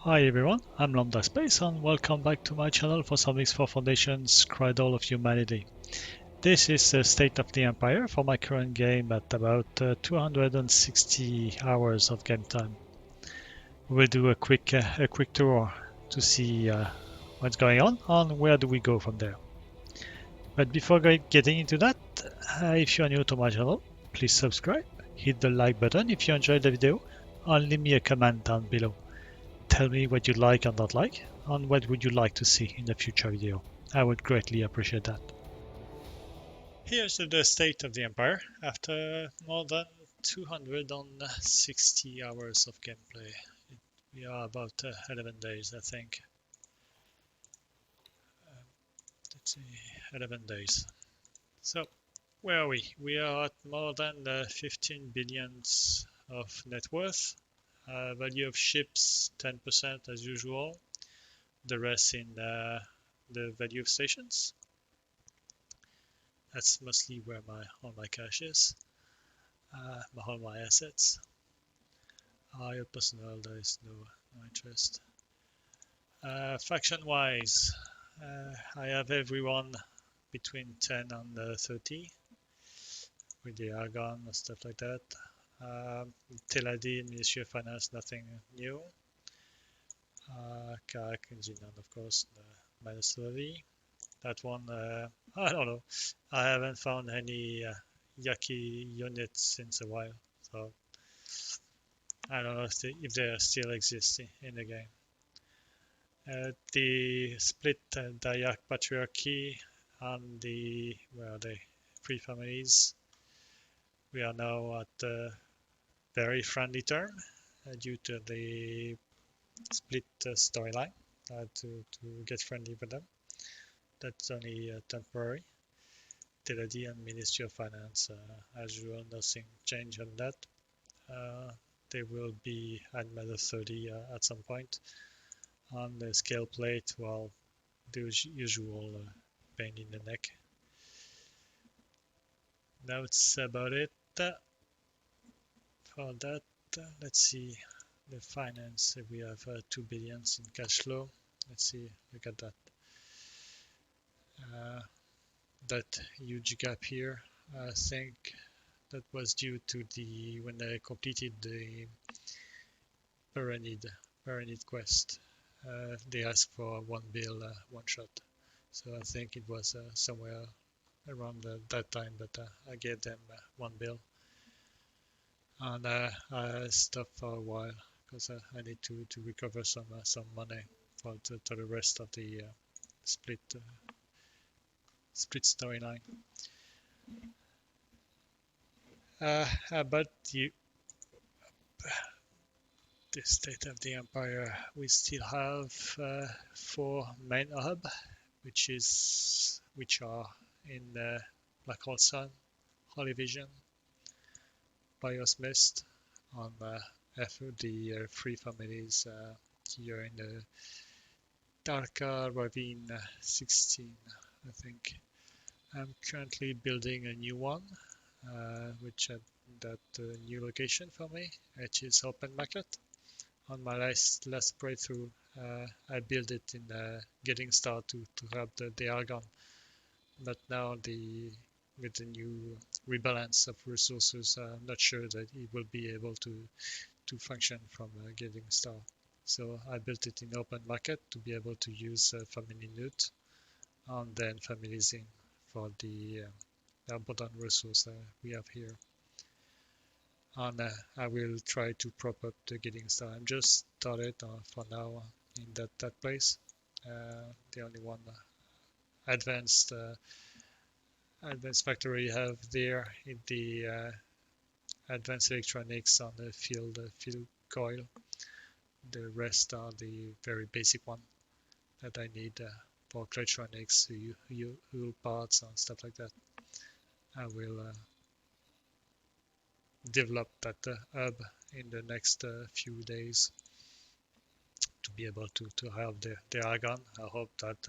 Hi everyone, I'm Lambda Space and welcome back to my channel for some links for Foundation's Cradle of Humanity. This is the state of the Empire for my current game at about 260 hours of game time. We'll do a quick tour to see what's going on and where do we go from there. But before getting into that, if you're new to my channel, please subscribe, hit the like button if you enjoyed the video, and leave me a comment down below. Tell me what you like and not like, and what would you like to see in a future video. I would greatly appreciate that. Here's the state of the Empire after more than 260 hours of gameplay. We are about 11 days, I think. Let's see, 11 days. So, where are we? We are at more than 15 billions of net worth. Value of ships 10% as usual. The rest in the value of stations. That's mostly where all my cash is, all my assets. Your personnel, there is no interest. Faction-wise, I have everyone between 10 and 30 with the Argon and stuff like that. Teladi, Ministry of Finance, nothing new. Karak and Zinan, of course, minus 30. That one, I don't know. I haven't found any Yaki units since a while, so I don't know if they still exist in the game. The split Dayak patriarchy and the where are they? Free families. We are now at a very friendly term due to the split storyline to get friendly with them. That's only temporary. Teladi and Ministry of Finance, as usual, nothing changed on that. They will be at another 30 at some point. On the scale plate, well, the usual pain in the neck. That's about it. For that, let's see the finance. We have 2 billions in cash flow. Let's see, look at that. That huge gap here, I think that was due to when they completed the Paranid quest. They asked for 1 bill one shot. So I think it was somewhere around that time that I gave them 1 bill. And I stopped for a while because I need to recover some money for the rest of the split storyline. But the state of the Empire, we still have 4 main hubs, which are in Black Hole Sun, Holy Vision, Bios Mist, on the 3 families here in the Darka Ravine 16, I think. I'm currently building a new one, which at that new location for me, which is open market. On my last playthrough, I built it in Getting Star to have the Argon, but now with the new rebalance of resources, I'm not sure that it will be able to function from Getting Star. So I built it in open market to be able to use family loot and then families in for the abundant resource we have here. And I will try to prop up the Getting Star. I'm just started for now in that place. The only one advanced factory I have there in the advanced electronics on the field coil. The rest are the very basic one that I need for electronics, hull parts and stuff like that. I will develop that hub in the next few days to be able to have the Argon. I hope that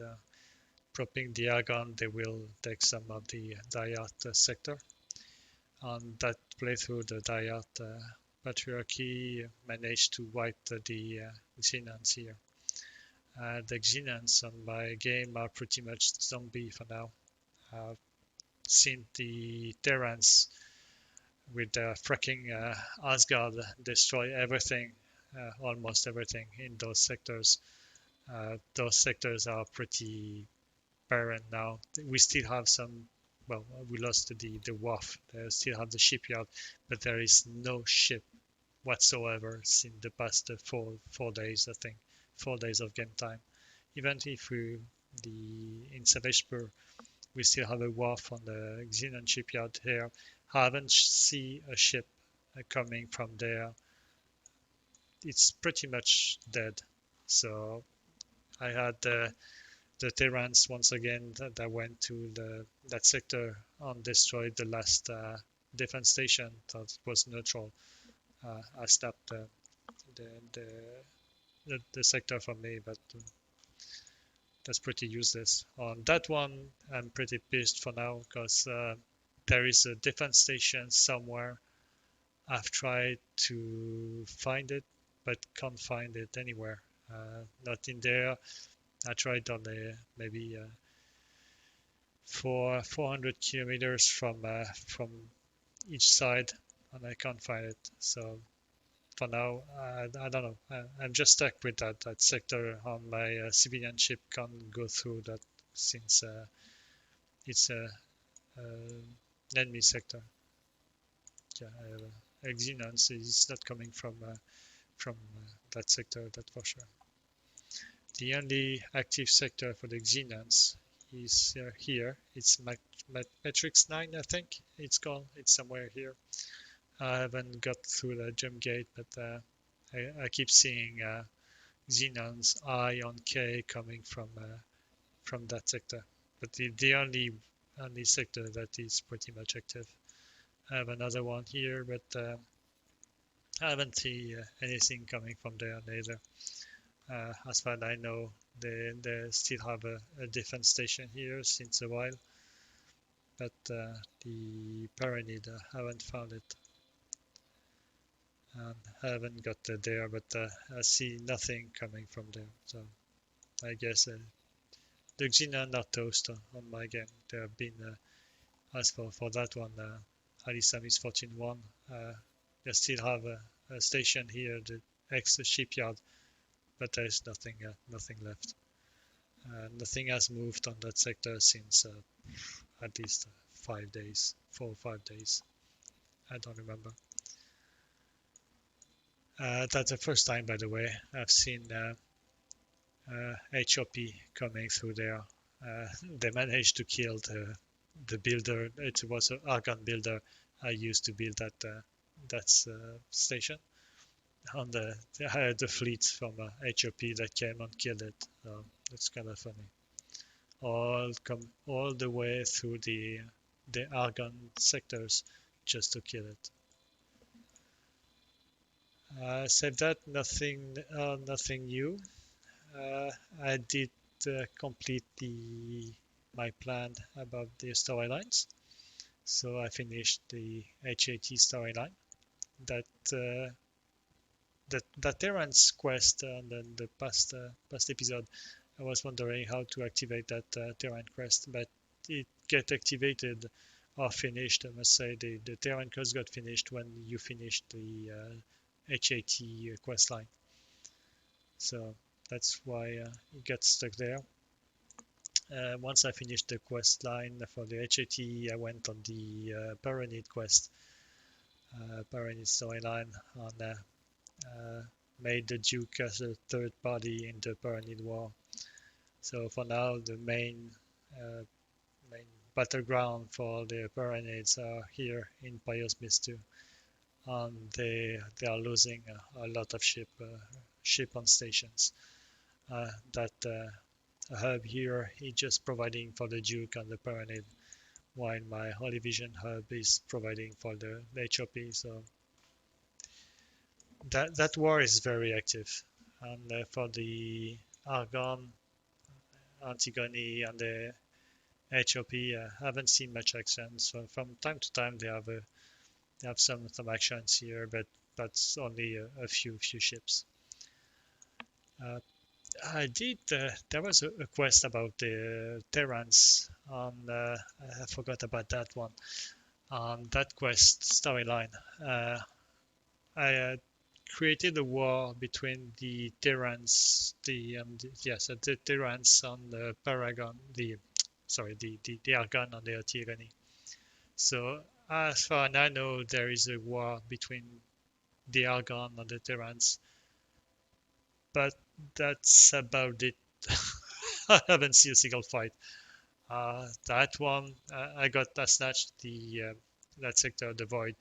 propping the Argon, they will take some of the Dayat sector. On that playthrough, the Dayat patriarchy managed to wipe the Xenons here. The Xenons on my game are pretty much zombie for now. Seen the Terrans with fracking Asgard destroy everything, almost everything in those sectors. Those sectors are pretty barren now. We still have some, well, we lost the wharf. They still have the shipyard, but there is no ship whatsoever since the past 4 days, I think. 4 days of game time. Even if in Savagepur, we still have a wharf on the Xenon shipyard here. Haven't seen a ship coming from there. It's pretty much dead. So I had the Terrans once again that went to that sector and destroyed the last defense station that was neutral. I stopped the sector for me, but that's pretty useless. On that one, I'm pretty pissed for now because there is a defense station somewhere. I've tried to find it, but can't find it anywhere. Not in there. I tried on maybe 400 kilometers from each side, and I can't find it. So for now, I don't know. I'm just stuck with that sector on my civilian ship. Can't go through that since it's an enemy sector. Yeah, Xenons is not coming from that sector. That's for sure. The only active sector for the Xenons is here. It's Matrix 9, I think it's called. It's somewhere here. I haven't got through the jump gate, but I keep seeing Xenon's I on K coming from that sector. But the only sector that is pretty much active. I have another one here, but I haven't seen anything coming from there neither. As far as I know, they still have a defense station here since a while, but the Paranid, I haven't found it. I haven't got there, but I see nothing coming from there. So I guess the Xenon are toast on my game. They have been, as for that one, Alisam is 14-1. They still have a station here, the ex-shipyard, but there is nothing left. Nothing has moved on that sector since at least 5 days, 4 or 5 days. I don't remember. That's the first time, by the way, I've seen HOP coming through there. They managed to kill the builder. It was an Argon builder I used to build that station. And they had the fleet from HOP that came and killed it. It's kind of funny. All the way through the Argon sectors just to kill it. Save that, nothing new. I did complete my plan about the storylines. So I finished the HAT storyline. That Terran's quest and then the past episode, I was wondering how to activate that Terran quest, but it get activated or finished. I must say the Terran quest got finished when you finished the HAT quest line. So that's why it got stuck there. Once I finished the quest line for the HAT, I went on the Paranid quest, Paranid storyline, and made the Duke as a third party in the Paranid War. So for now, the main battleground for the Paranids are here in Pious Mist 2. And they are losing a lot of ship on stations. That hub here is just providing for the Duke and the Paranid, while my Holy Vision hub is providing for the HOP. So that war is very active, and for the Argon, Antigone, and the HOP, I haven't seen much action. So from time to time they have some actions here, but that's only a few ships. I did. There was a quest about the Terrans on. I forgot about that one. On that quest storyline, I created a war between the Terrans, the Terrans on the Paragon, the Argon on the Antigone. So as far as I know, there is a war between the Argon and the Terrans, but that's about it. I haven't seen a single fight. That one, I got snatched that sector, the void,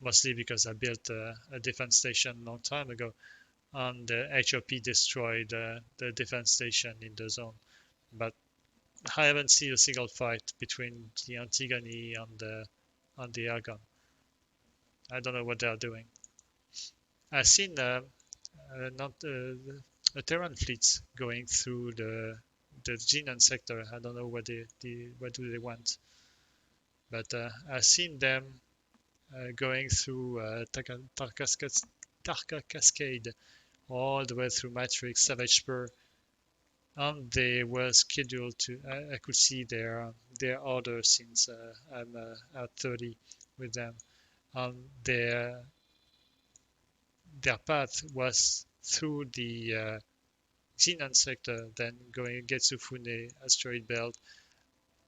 mostly because I built a defense station a long time ago, and the HOP destroyed the defense station in the zone. But I haven't seen a single fight between the Antigone and the Argon. I don't know what they are doing. I've seen not a Terran fleets going through the Jinan sector. I don't know where do they went, but I've seen them going through Tarka Cascade all the way through Matrix, Savage Spur, and they were scheduled to. I could see their order since I'm at 30 with them, and their path was through the Jinan sector, then going Getsufune asteroid belt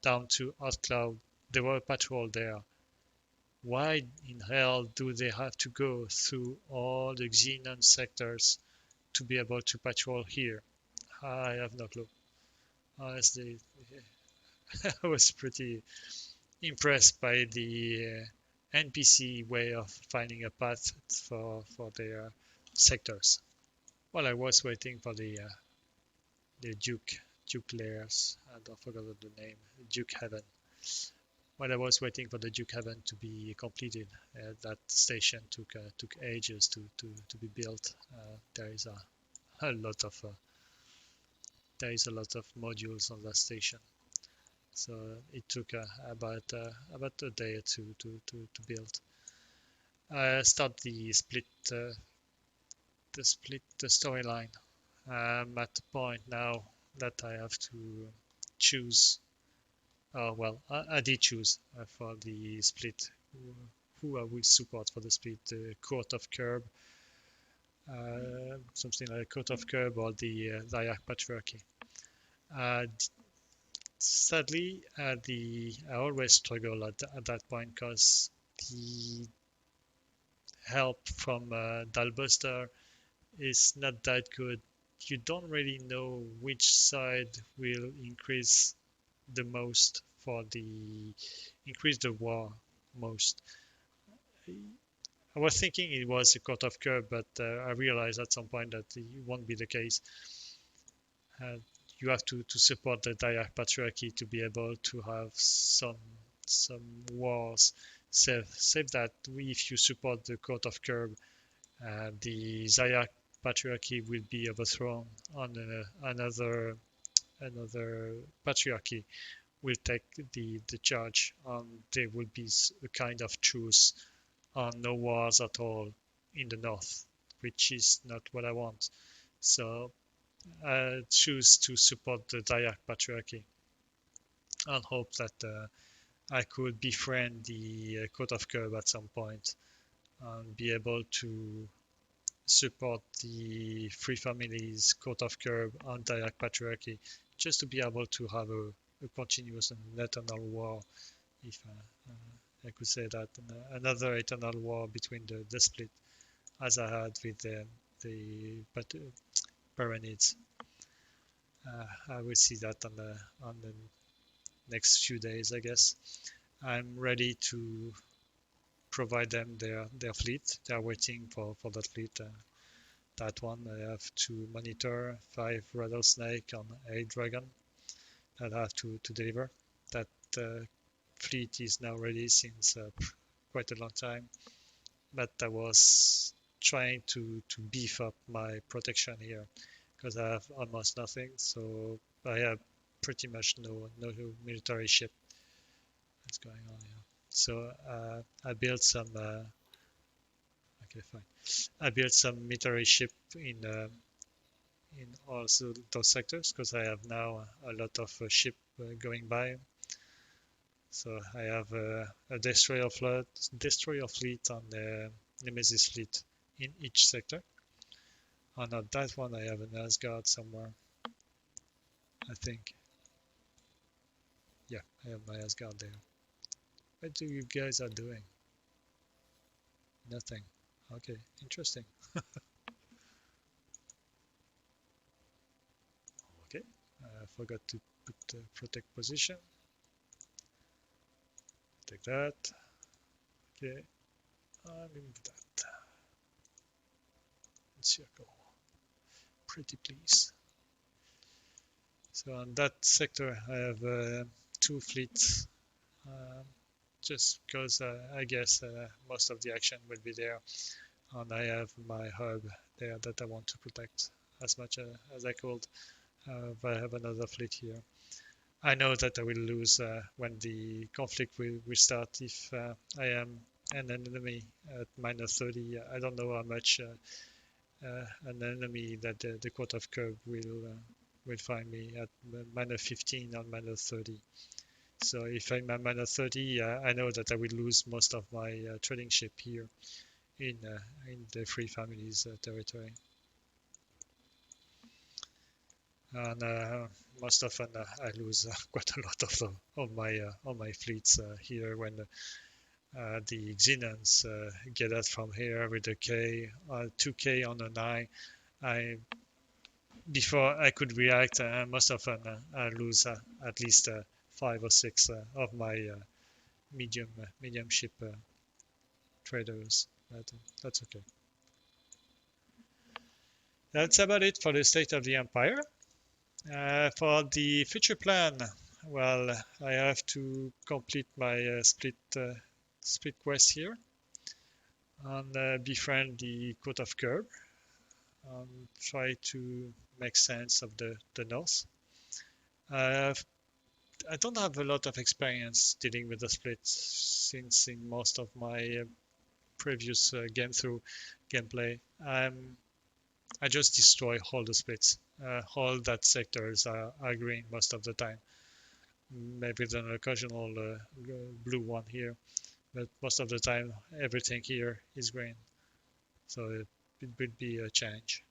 down to Hot Cloud. There were a patrol there. Why in hell do they have to go through all the Xenon sectors to be able to patrol here? I have no clue. Honestly, I was pretty impressed by the NPC way of finding a path for their sectors. While I was waiting for the Duke layers, and I forgot the name, Duke Heaven. While I was waiting for the Duke Heaven to be completed, that station took ages to be built. There is a lot of a lot of modules on that station, so it took about a day or two to build. I start the storyline. I'm at the point now that I have to choose. Oh well, I did choose for the split who I will support for the split. The Court of Curb, something like Court of Curb or the Dayak Patriarchy. Uh, Sadly, I always struggle at that point because the help from Dalbuster is not that good. You don't really know which side will increase the war most. I was thinking it was a Court of Curb, but I realized at some point that it won't be the case. Uh, you have to support the Dayak Patriarchy to be able to have some wars. Save that if you support the Court of Curb, the Zayak Patriarchy will be overthrown on another patriarchy will take the charge, and there will be a kind of truce on no wars at all in the north, which is not what I want. So I choose to support the Dayak Patriarchy and hope that I could befriend the Court of Curb at some point and be able to support the Free Families, Court of Curb, and Dayak Patriarchy, just to be able to have a continuous and eternal war, if I could say that, another eternal war between the split, as I had with the Paranids. I will see that on the next few days, I guess. I'm ready to provide them their fleet. They are waiting for that fleet. That one I have to monitor 5 rattlesnake and 8 dragon that I have to deliver. That fleet is now ready since quite a long time, but I was trying to beef up my protection here because I have almost nothing, so I have pretty much no military ship. What's going on here? So I built some Okay, fine. I built some military ship in also those sectors because I have now a lot of ship going by. So I have a destroyer fleet and a Nemesis fleet in each sector. And on that one, I have an Asgard somewhere. I think. Yeah, I have my Asgard there. What do you guys are doing? Nothing. Okay, interesting. Okay, I forgot to put the protect position. Take that. Okay, and move that. Circle. Pretty please. So on that sector, I have two fleets. Um, just because I guess most of the action will be there, and I have my hub there that I want to protect as much as I could. But I have another fleet here. I know that I will lose when the conflict will start if I am an enemy at minus 30. I don't know how much an enemy that the Court of Curve will find me at minus 15 or minus 30. So if I'm at minus 30, I know that I will lose most of my trading ship here in the Free Families territory. And most often I lose quite a lot of my fleets here when the Xenons get us from here with a K, 2K on a 9. I Before I could react, most often I lose at least 5 or 6 of my medium ship traders. But that's okay. That's about it for the state of the empire. For the future plan, well, I have to complete my split quest here and befriend the Court of Curb and try to make sense of the North. I don't have a lot of experience dealing with the splits since in most of my previous gameplay, I just destroy all the splits. All that sectors are green most of the time. Maybe with an occasional blue one here, but most of the time everything here is green. So it would be a change.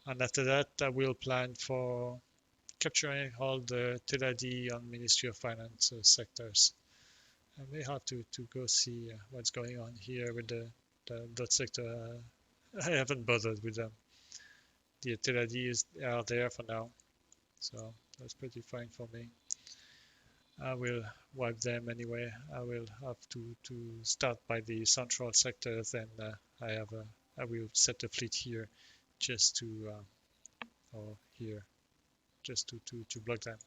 And after that, I will plan for capturing all the TLID and Ministry of Finance sectors. I may have to go see what's going on here with that sector. I haven't bothered with them. The TLID are there for now, so that's pretty fine for me. I will wipe them anyway. I will have to start by the central sectors, and I will set a fleet here just to or here just to block them.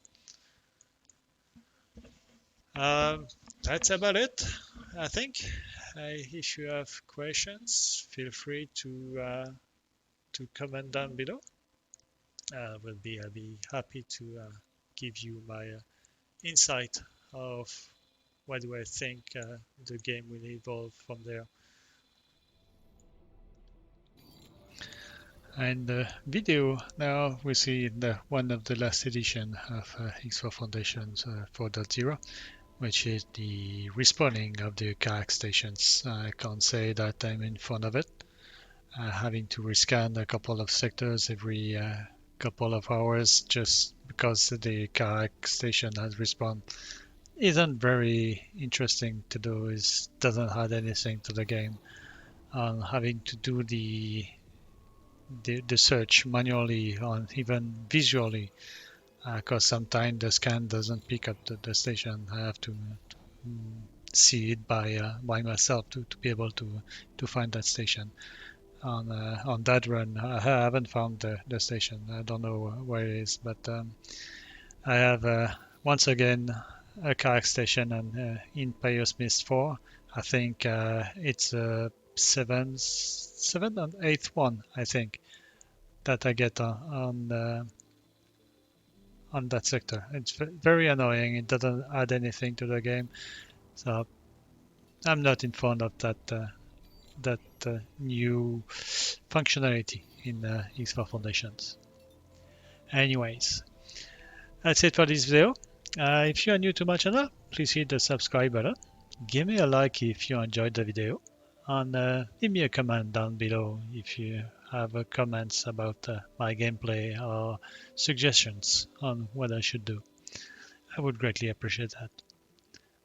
That's about it, I think. If you have questions, feel free to comment down below. I'll be happy to give you my insight of what do I think the game will evolve from there. And the video now we see one of the last edition of X4 Foundations 4.0, which is the respawning of the kayak stations. I can't say that I'm in front of it. Having to rescan a couple of sectors every couple of hours just because the kayak station has respawned isn't very interesting to do. It doesn't add anything to the game. Having to do the search manually or even visually because sometimes the scan doesn't pick up the station. I have to see it by myself to be able to find that station. On that run, I haven't found the station. I don't know where it is, but I have once again a kayak station and in Pious Mist 4. I think it's seven and eighth one. I think that I get on that sector. It's very annoying. It doesn't add anything to the game, so I'm not in fond of that new functionality in X4 Foundations. Anyways, that's it for this video. If you are new to my channel, please hit the subscribe button. Give me a like if you enjoyed the video, and leave me a comment down below if you have comments about my gameplay or suggestions on what I should do. I would greatly appreciate that.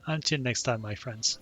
Until next time, my friends.